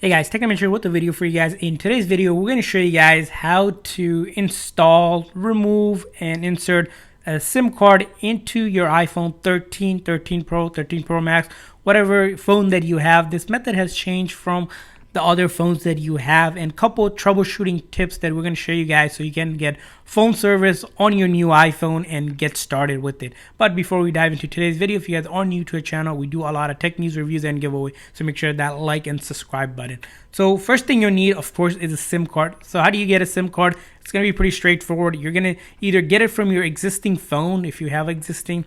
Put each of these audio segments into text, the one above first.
Hey guys, Technoman here with a video for you guys. In today's video, we're going to show you guys how to install, remove, and insert a SIM card into your iPhone 13, 13 Pro, 13 Pro Max, whatever phone that you have. This method has changed from the other phones that you have, and a couple of troubleshooting tips that we're going to show you guys so you can get phone service on your new iPhone and get started with it. But before we dive into today's video, if you guys are new to our channel, we do a lot of tech news, reviews, and giveaway, so make sure that like and subscribe button. So first thing you'll need, of course, is a SIM card. So how do you get a SIM card? It's going to be pretty straightforward. You're going to either get it from your existing phone if you have existing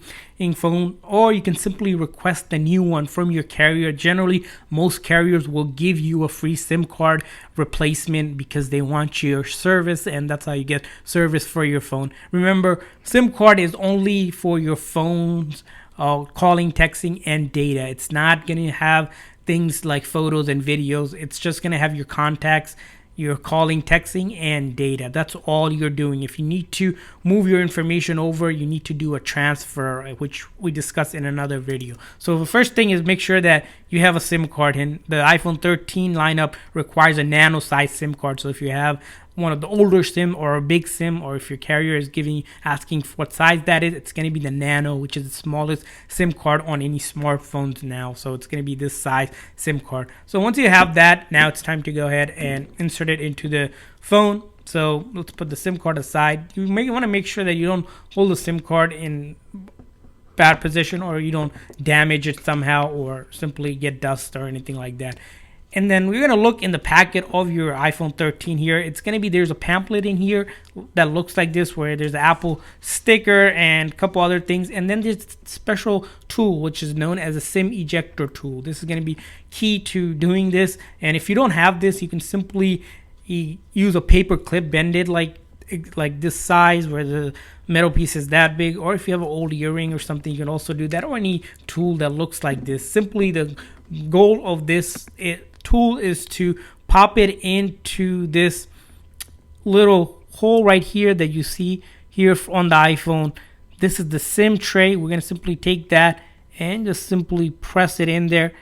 phone, or you can simply request a new one from your carrier. Generally, most carriers will give you a free SIM card replacement because they want your service, and that's how you get service for your phone. Remember, SIM card is only for your phone's calling, texting, and data. It's not going to have things like photos and videos. It's just going to have your contacts, your calling, texting, and data. That's all you're doing. If you need to move your information over, you need to do a transfer, which we discussed in another video. So the first thing is make sure that you have a SIM card. And the iPhone 13 lineup requires a nano size SIM card. So if you have one of the older SIM or a big SIM, or if your carrier is asking what size that is, it's going to be the nano, which is the smallest SIM card on any smartphones now. So it's going to be this size SIM card. So once you have that, now it's time to go ahead and insert it into the phone. So let's put the SIM card aside. You may want to make sure that you don't hold the SIM card in bad position, or you don't damage it somehow, or simply get dust or anything like that. And then we're going to look in the packet of your iPhone 13 here. It's going to be, there's a pamphlet in here that looks like this, where there's an Apple sticker and a couple other things. And then there's a special tool, which is known as a SIM ejector tool. This is going to be key to doing this. And if you don't have this, you can simply use a paper clip, bend it like this size, where the metal piece is that big. Or if you have an old earring or something, you can also do that, or any tool that looks like this. Simply the goal of this tool is to pop it into this little hole right here that you see here on the iPhone. This is the SIM tray. We're going to simply take that and just simply press it in there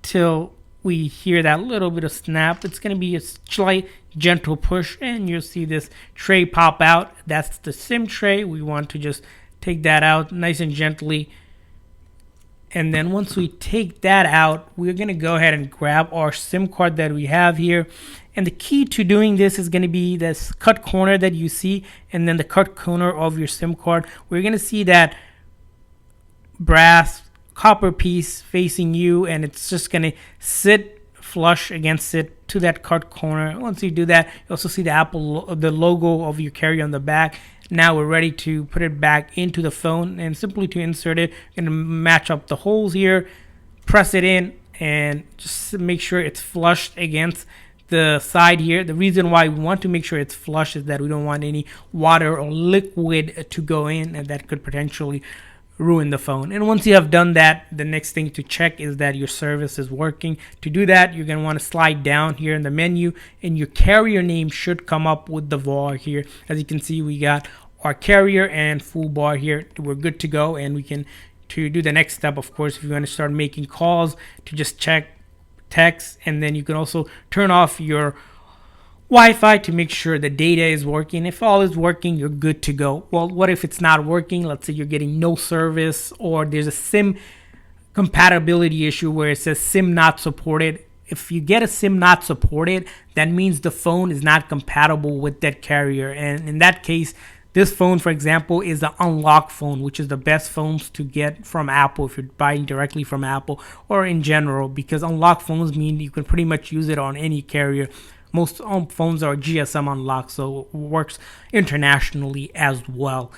till we hear that little bit of snap. It's going to be a slight gentle push, and you'll see this tray pop out. That's the SIM tray. We want to just take that out nice and gently. And then once we take that out, we're going to go ahead and grab our SIM card that we have here. And the key to doing this is going to be this cut corner that you see, and then the cut corner of your SIM card. We're going to see that brass copper piece facing you, and it's just going to sit flush against it to that cut corner. Once you do that, you also see the logo of your carrier on the back. Now we're ready to put it back into the phone, and simply to insert it, you're going to match up the holes here, press it in, and just make sure it's flushed against the side here. The reason why we want to make sure it's flush is that we don't want any water or liquid to go in, and that could potentially ruin the phone. And once you have done that, the next thing to check is that your service is working. To do that, you're going to want to slide down here in the menu, and your carrier name should come up with the bar here. As you can see, we got our carrier and full bar here. We're good to go, and we can to do the next step. Of course, if you're going to start making calls, to just check text, and then you can also turn off your Wi-Fi to make sure the data is working. If all is working, you're good to go. Well, what if it's not working? Let's say you're getting no service, or there's a SIM compatibility issue where it says SIM not supported. If you get a SIM not supported, that means the phone is not compatible with that carrier. And in that case, this phone, for example, is the unlocked phone, which is the best phones to get from Apple if you're buying directly from Apple, or in general, because unlocked phones mean you can pretty much use it on any carrier. Most phones are GSM unlocked, so it works internationally as well.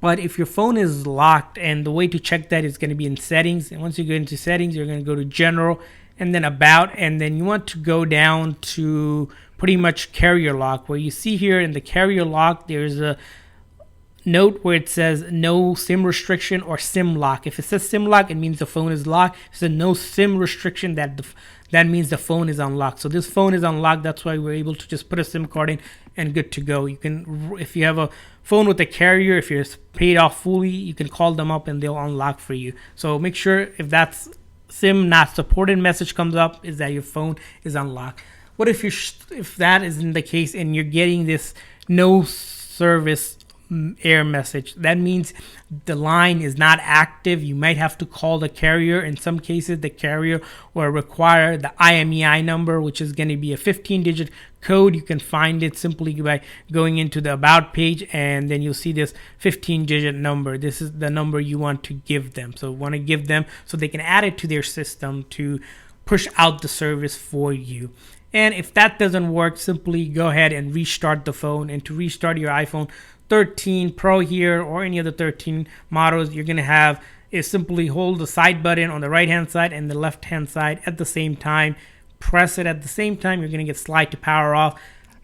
But if your phone is locked, and the way to check that is going to be in settings, and once you go into settings, you're going to go to general, and then about, and then you want to go down to pretty much carrier lock, where you see here in the carrier lock, there's a note where it says no SIM restriction or SIM lock. If it says SIM lock, it means the phone is locked. If it says no SIM restriction, that means the phone is unlocked. So this phone is unlocked. That's why we're able to just put a SIM card in and good to go. You can, if you have a phone with a carrier, if you're paid off fully, you can call them up and they'll unlock for you. So make sure if that's SIM not supported message comes up is that your phone is unlocked. What if if that isn't the case and you're getting this no service error message? That means the line is not active. You might have to call the carrier. In some cases, the carrier will require the IMEI number, which is going to be a 15-digit code. You can find it simply by going into the about page, and then you'll see this 15-digit number. This is the number you want to give them. So you want to give them so they can add it to their system to push out the service for you. And if that doesn't work, simply go ahead and restart the phone. And to restart your iPhone 13 Pro here or any other 13 models, you're going to have is simply hold the side button on the right hand side and the left hand side at the same time. Press it at the same time. You're going to get slide to power off.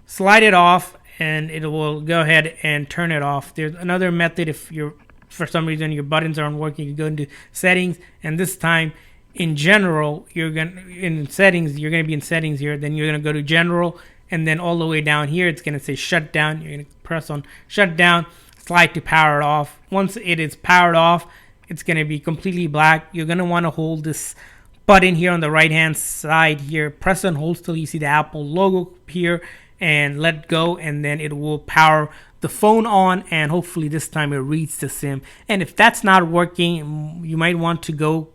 Slide it off and it will go ahead and turn it off. There's another method. If you're for some reason your buttons aren't working, you go into settings, and this time in general you're going to be in settings here. Then you're going to go to general, and then all the way down here it's going to say shut down. You're going to press on shut down, slide to power it off. Once it is powered off, it's going to be completely black. You're going to want to hold this button here on the right hand side here, press and hold till you see the Apple logo here, and let go, and then it will power the phone on, and hopefully this time it reads the SIM. And if that's not working, you might want to go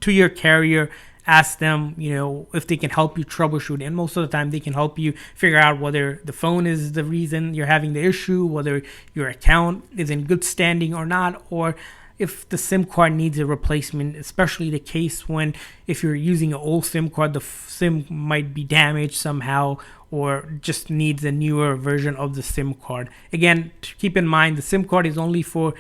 to your carrier, ask them, if they can help you troubleshoot. And most of the time they can help you figure out whether the phone is the reason you're having the issue, whether your account is in good standing or not, or if the SIM card needs a replacement, especially the case when if you're using an old SIM card, the SIM might be damaged somehow or just needs a newer version of the SIM card. Again, keep in mind the SIM card is only for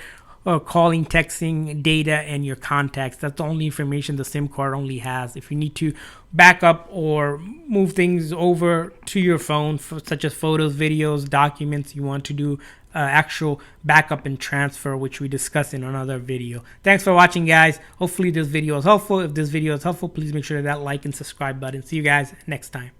calling, texting, data, and your contacts. That's the only information the SIM card only has. If you need to back up or move things over to your phone, such as photos, videos, documents, you want to do actual backup and transfer, which we discussed in another video. Thanks for watching, guys. Hopefully this video is helpful. If this video is helpful, please make sure that like and subscribe button. See you guys next time.